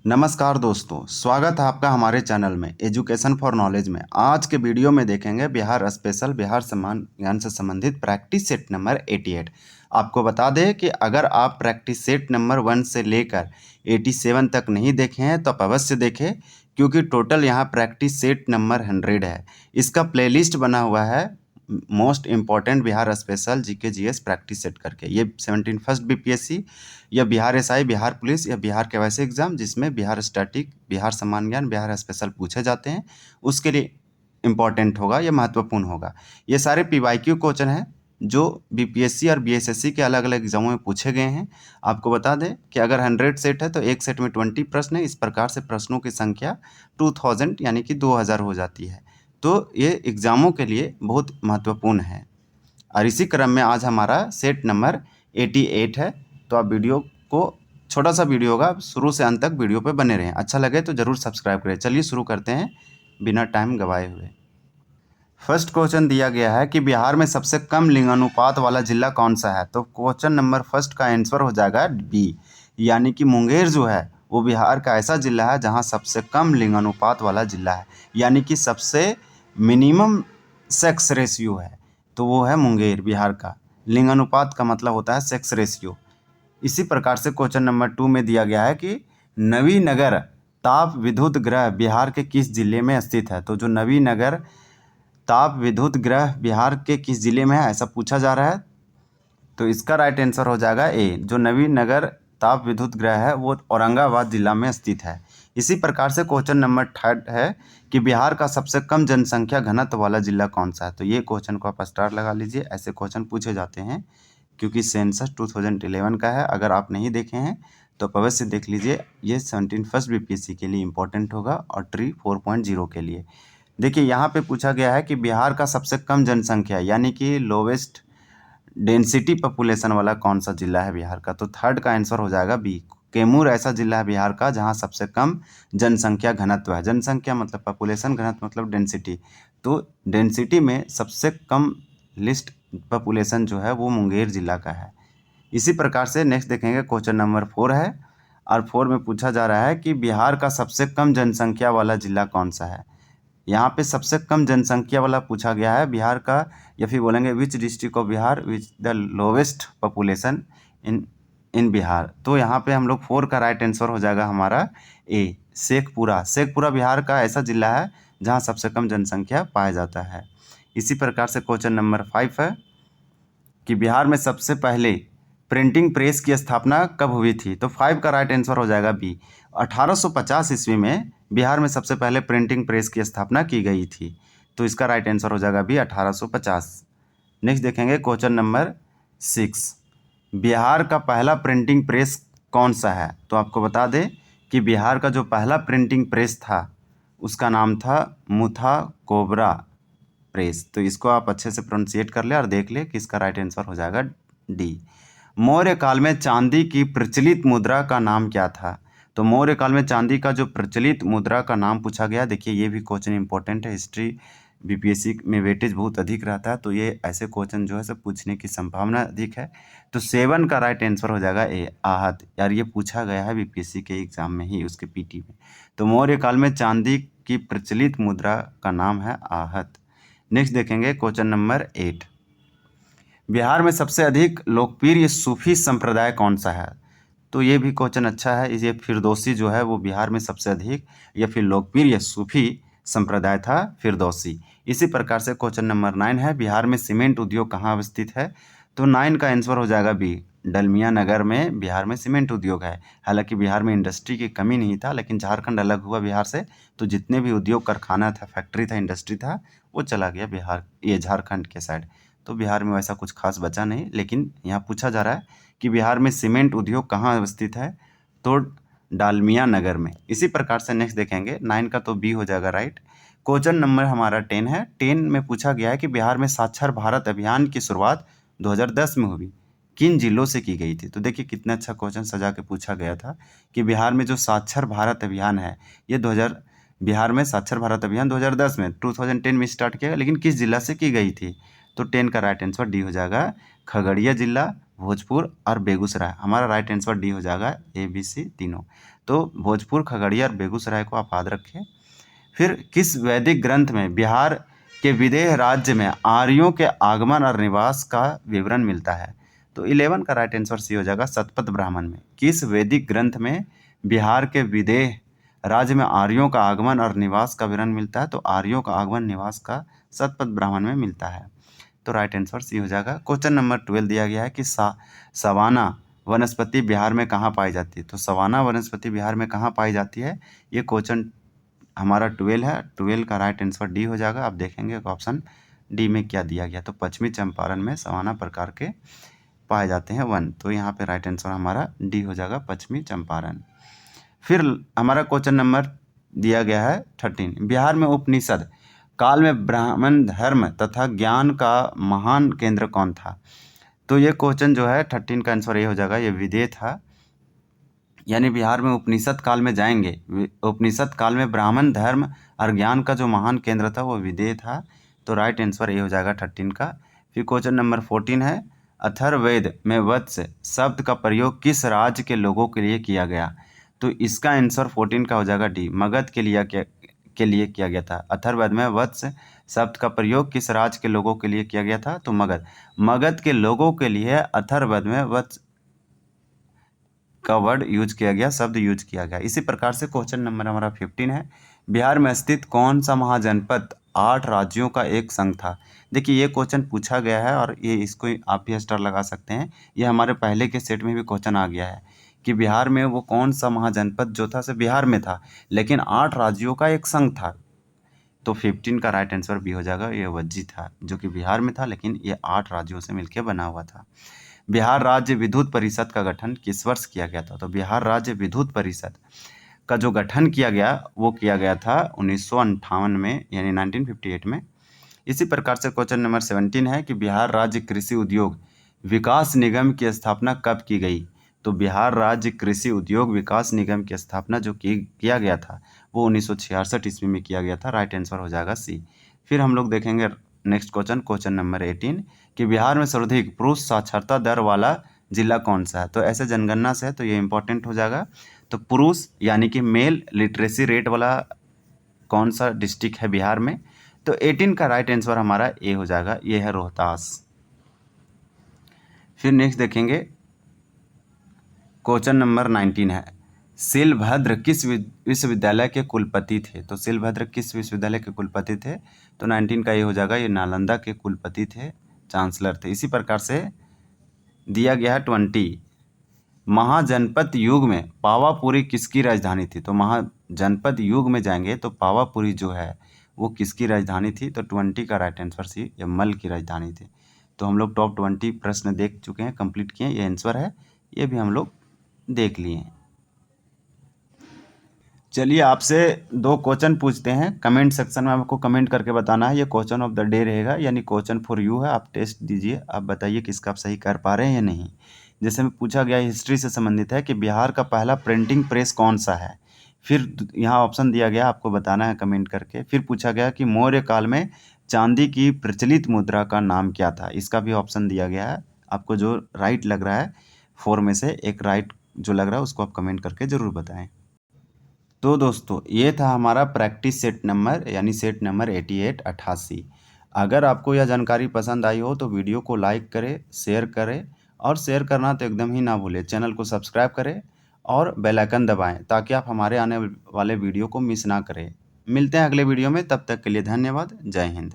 नमस्कार दोस्तों, स्वागत है आपका हमारे चैनल में एजुकेशन फॉर नॉलेज में। आज के वीडियो में देखेंगे बिहार स्पेशल बिहार सम्मान ज्ञान से संबंधित प्रैक्टिस सेट नंबर 88। आपको बता दें कि अगर आप प्रैक्टिस सेट नंबर 1 से लेकर 87 तक नहीं देखे हैं तो आप अवश्य देखें, क्योंकि टोटल यहाँ प्रैक्टिस सेट नंबर 100 है। इसका प्लेलिस्ट बना हुआ है most important Bihar special GK GS practice set करके। ये 17 फर्स्ट बीपीएससी या बिहार एसआई, बिहार पुलिस या बिहार के वैसे एग्जाम जिसमें बिहार स्टैटिक, बिहार सम्मान ज्ञान, बिहार स्पेशल पूछे जाते हैं, उसके लिए इम्पॉर्टेंट होगा, ये महत्वपूर्ण होगा। ये सारे पीवाईक्यू क्वेश्चन हैं जो बीपीएससी और बीएसएससी के अलग अलग एग्जामों में पूछे गए हैं। आपको बता दें कि अगर 100 सेट है तो एक सेट में 20 प्रश्न है। इस प्रकार से प्रश्नों की संख्या 2000 यानी कि 2000 हो जाती है। तो ये एग्जामों के लिए बहुत महत्वपूर्ण है। और इसी क्रम में आज हमारा सेट नंबर 88 है। तो आप वीडियो को, छोटा सा वीडियो होगा, शुरू से अंत तक वीडियो पे बने रहें। अच्छा लगे तो ज़रूर सब्सक्राइब करें। चलिए शुरू करते हैं बिना टाइम गवाए हुए। फर्स्ट क्वेश्चन दिया गया है कि बिहार में सबसे कम लिंगानुपात वाला जिला कौन सा है। तो क्वेश्चन नंबर फर्स्ट का आंसर हो जाएगा बी, यानी कि मुंगेर जो है वो बिहार का ऐसा जिला है जहां सबसे कम लिंगानुपात वाला जिला है, यानी कि सबसे मिनिमम सेक्स रेशियो है। तो वो है मुंगेर बिहार का। लिंगानुपात का मतलब होता है सेक्स रेशियो। इसी प्रकार से क्वेश्चन नंबर 2 में दिया गया है कि नवीनगर ताप विद्युत ग्रह बिहार के किस जिले में स्थित है। तो जो नवीनगर ताप विद्युत ग्रह बिहार के किस जिले में है, ऐसा पूछा जा रहा है। तो इसका राइट आंसर हो जाएगा ए, जो नवीनगर ताप विद्युत ग्रह है वो औरंगाबाद जिला में स्थित है। इसी प्रकार से क्वेश्चन नंबर 3 है कि बिहार का सबसे कम जनसंख्या घनत्व वाला जिला कौन सा है। तो ये क्वेश्चन को आप स्टार लगा लीजिए, ऐसे क्वेश्चन पूछे जाते हैं क्योंकि सेंसस 2011 का है। अगर आप नहीं देखे हैं तो आप अवश्य देख लीजिए, ये 17 फर्स्ट बीपीएससी के लिए इंपॉर्टेंट होगा और ट्री 4.0 के लिए। देखिए यहाँ पे पूछा गया है कि बिहार का सबसे कम जनसंख्या यानी कि लोवेस्ट डेंसिटी पॉपुलेशन वाला कौन सा जिला है बिहार का। तो थर्ड का आंसर हो जाएगा बी, कैमूर ऐसा जिला है बिहार का जहाँ सबसे कम जनसंख्या घनत्व है। जनसंख्या मतलब पॉपुलेशन, घनत्व मतलब डेंसिटी। तो डेंसिटी में सबसे कम लिस्ट पॉपुलेशन जो है वो मुंगेर जिला का है। इसी प्रकार से नेक्स्ट देखेंगे क्वेश्चन नंबर 4 है, और 4 में पूछा जा रहा है कि बिहार का सबसे कम जनसंख्या वाला जिला कौन सा है। यहाँ पे सबसे कम जनसंख्या वाला पूछा गया है बिहार का, या फिर बोलेंगे which district of Bihar which the lowest population in in Bihar. तो यहाँ पे हम लोग 4 का राइट आंसर हो जाएगा हमारा ए, शेखपुरा। शेखपुरा बिहार का ऐसा जिला है जहाँ सबसे कम जनसंख्या पाया जाता है। इसी प्रकार से क्वेश्चन नंबर 5 है कि बिहार में सबसे पहले प्रिंटिंग प्रेस की स्थापना कब हुई थी। तो 5 का राइट आंसर हो जाएगा बी, 1850 ईस्वी में बिहार में सबसे पहले प्रिंटिंग प्रेस की स्थापना की गई थी। तो इसका राइट आंसर हो जाएगा बी, 1850। नेक्स्ट देखेंगे क्वेश्चन नंबर 6, बिहार का पहला प्रिंटिंग प्रेस कौन सा है। तो आपको बता दें कि बिहार का जो पहला प्रिंटिंग प्रेस था उसका नाम था मुथा कोबरा प्रेस। तो इसको आप अच्छे से प्रोनाउंसिएट कर ले और देख ले कि इसका राइट आंसर हो जाएगा डी। मौर्य काल में चांदी की प्रचलित मुद्रा का नाम क्या था। तो मौर्य काल में चांदी का जो प्रचलित मुद्रा का नाम पूछा गया। देखिए ये भी क्वेश्चन इंपॉर्टेंट है, हिस्ट्री बीपीएससी में वेटेज बहुत अधिक रहता है, तो ये ऐसे क्वेश्चन जो है सब पूछने की संभावना अधिक है। तो 7 का राइट आंसर हो जाएगा ए, आहत। यार ये पूछा गया है बीपीएससी के एग्जाम में ही, उसके पीटी में। तो मौर्य काल में चांदी की प्रचलित मुद्रा का नाम है आहत। नेक्स्ट देखेंगे क्वेश्चन नंबर 8, बिहार में सबसे अधिक लोकप्रिय सूफी संप्रदाय कौन सा है। तो ये भी क्वेश्चन अच्छा है। ये फिरदौसी जो है वो बिहार में सबसे अधिक या फिर लोकप्रिय सूफी संप्रदाय था फिरदौसी। इसी प्रकार से क्वेश्चन नंबर 9 है, बिहार में सीमेंट उद्योग कहाँ अवस्थित है। तो 9 का आंसर हो जाएगा बी, डलमिया नगर में बिहार में सीमेंट उद्योग है। हालांकि बिहार में इंडस्ट्री की कमी नहीं था, लेकिन झारखंड अलग हुआ बिहार से, तो जितने भी उद्योग कारखाना था, फैक्ट्री था, इंडस्ट्री था, वो चला गया बिहार, ये झारखंड के साइड। तो बिहार में वैसा कुछ खास बचा नहीं। लेकिन यहाँ पूछा जा रहा है कि बिहार में सीमेंट उद्योग कहाँ अवस्थित है। तो डालमिया नगर में। इसी प्रकार से नेक्स्ट देखेंगे 9 का तो बी हो जाएगा राइट। क्वेश्चन नंबर हमारा 10 है। 10 में पूछा गया है कि बिहार में साक्षर भारत अभियान की शुरुआत 2010 में हुई, किन जिलों से की गई थी। तो देखिए कितना अच्छा क्वेश्चन सजा के पूछा गया था कि बिहार में जो साक्षर भारत अभियान है ये बिहार में साक्षर भारत अभियान 2010 में 2010 में स्टार्ट किया, लेकिन किस जिला से की गई थी। तो 10 का राइट आंसर डी हो जाएगा, खगड़िया जिला, भोजपुर और बेगूसराय। हमारा राइट आंसर डी हो जाएगा, ए बी सी तीनों। तो भोजपुर, खगड़िया और बेगूसराय को आप याद रखें। फिर किस वैदिक ग्रंथ में बिहार के विदेह राज्य में आर्यों के आगमन और निवास का विवरण मिलता है? तो 11 का राइट आंसर सी हो जाएगा, शतपथ ब्राह्मण में। किस वैदिक ग्रंथ में बिहार के विदेह राज्य में आर्यों का आगमन और निवास का विवरण मिलता है? तो आर्यों का आगमन निवास का शतपथ ब्राह्मण में मिलता है। तो राइट आंसर सी हो जाएगा। क्वेश्चन नंबर 12 दिया गया है कि सवाना वनस्पति बिहार में कहाँ पाई जाती है? तो सवाना वनस्पति बिहार में कहाँ पाई जाती है? ये क्वेश्चन हमारा 12 है। 12 का राइट आंसर डी हो जाएगा। आप देखेंगे ऑप्शन डी में क्या दिया गया, तो पश्चिमी चंपारण में सवाना प्रकार के पाए जाते हैं वन। तो यहाँ पे राइट आंसर हमारा डी हो जाएगा, पश्चिमी चंपारण। फिर हमारा क्वेश्चन नंबर दिया गया है 13, बिहार में उपनिषद काल में ब्राह्मण धर्म तथा ज्ञान का महान केंद्र कौन था? तो ये क्वेश्चन जो है 13 का आंसर ये हो जाएगा, ये विदेह था। यानी बिहार में उपनिषद काल में जाएंगे, उपनिषद काल में ब्राह्मण धर्म और ज्ञान का जो महान केंद्र था वो विदेह था। तो राइट आंसर ये हो जाएगा 13 का। फिर क्वेश्चन नंबर 14 है, अथर्ववेद में वत्स शब्द का प्रयोग किस राज्य के लोगों के लिए किया गया? तो इसका आंसर 14 का हो जाएगा डी, मगध के लिए किया गया था। अथर्ववेद में वत्स शब्द का प्रयोग किस राज्य के लोगों के लिए किया गया था? तो मगध के लोगों के लिए अथर्ववेद में वत्स का वर्ड यूज किया गया, शब्द यूज किया गया। इसी प्रकार से क्वेश्चन नंबर हमारा 15 है, बिहार में स्थित कौन सा महाजनपद 8 राज्यों का एक संघ था? देखिए ये क्वेश्चन पूछा गया है और ये इसको आप भी स्टार लगा सकते हैं। ये हमारे पहले के सेट में भी क्वेश्चन आ गया है कि बिहार में वो कौन सा महाजनपद जो था सिर्फ बिहार में था, लेकिन 8 राज्यों का एक संघ था। तो 15 का राइट आंसर भी हो जाएगा, ये वज्जी था, जो कि बिहार में था, लेकिन ये 8 राज्यों से मिलकर बना हुआ था। बिहार राज्य विद्युत परिषद का गठन किस वर्ष किया गया था? तो बिहार राज्य विद्युत परिषद का जो गठन किया गया वो किया गया था 1958 में, यानी 1958 में। इसी प्रकार से क्वेश्चन नंबर 17 है कि बिहार राज्य कृषि उद्योग विकास निगम की स्थापना कब की गई? तो बिहार राज्य कृषि उद्योग विकास निगम की स्थापना जो किया गया था वो 1966 ईस्वी में किया गया था। राइट आंसर हो जाएगा सी। फिर हम लोग देखेंगे नेक्स्ट क्वेश्चन नंबर 18 कि बिहार में सर्वाधिक पुरुष साक्षरता दर वाला जिला कौन सा है? तो ऐसे जनगणना से है तो ये इंपॉर्टेंट हो जाएगा। तो पुरुष यानी कि मेल लिटरेसी रेट वाला कौन सा डिस्ट्रिक्ट है बिहार में? तो 18 का राइट आंसर हमारा ए हो जाएगा, ये है रोहतास। फिर नेक्स्ट देखेंगे क्वेश्चन नंबर 19 है, शिलभद्र किस विश्वविद्यालय के कुलपति थे? तो शिलभद्र किस विश्वविद्यालय के कुलपति थे? तो 19 का ये हो जाएगा, ये नालंदा के कुलपति थे, चांसलर थे। इसी प्रकार से दिया गया है 20, महाजनपद युग में पावापुरी किसकी राजधानी थी? तो महाजनपद युग में जाएंगे तो पावापुरी जो है वो किसकी राजधानी थी? तो 20 का राइट आंसर सी, ये मल की राजधानी थी। तो हम लोग टॉप 20 प्रश्न देख चुके हैं, कंप्लीट किए, ये आंसर है, ये भी हम लोग देख लिए। चलिए आपसे 2 क्वेश्चन पूछते हैं, कमेंट सेक्शन में आपको कमेंट करके बताना है। ये क्वेश्चन ऑफ द डे रहेगा, यानी क्वेश्चन फॉर यू है, आप टेस्ट दीजिए, आप बताइए किसका आप सही कर पा रहे हैं या नहीं। जैसे में पूछा गया हिस्ट्री से संबंधित है कि बिहार का पहला प्रिंटिंग प्रेस कौन सा है? फिर यहाँ ऑप्शन दिया गया, आपको बताना है कमेंट करके। फिर पूछा गया कि मौर्य काल में चांदी की प्रचलित मुद्रा का नाम क्या था? इसका भी ऑप्शन दिया गया है। आपको जो राइट लग रहा है 4 में से एक राइट जो लग रहा है उसको आप कमेंट करके ज़रूर बताएं। तो दोस्तों ये था हमारा प्रैक्टिस सेट नंबर, यानी सेट नंबर 88 अगर आपको यह जानकारी पसंद आई हो तो वीडियो को लाइक करें, शेयर करें, और शेयर करना तो एकदम ही ना भूलें। चैनल को सब्सक्राइब करें और बेल आइकन दबाएं ताकि आप हमारे आने वाले वीडियो को मिस ना करें। मिलते हैं अगले वीडियो में, तब तक के लिए धन्यवाद। जय हिंद।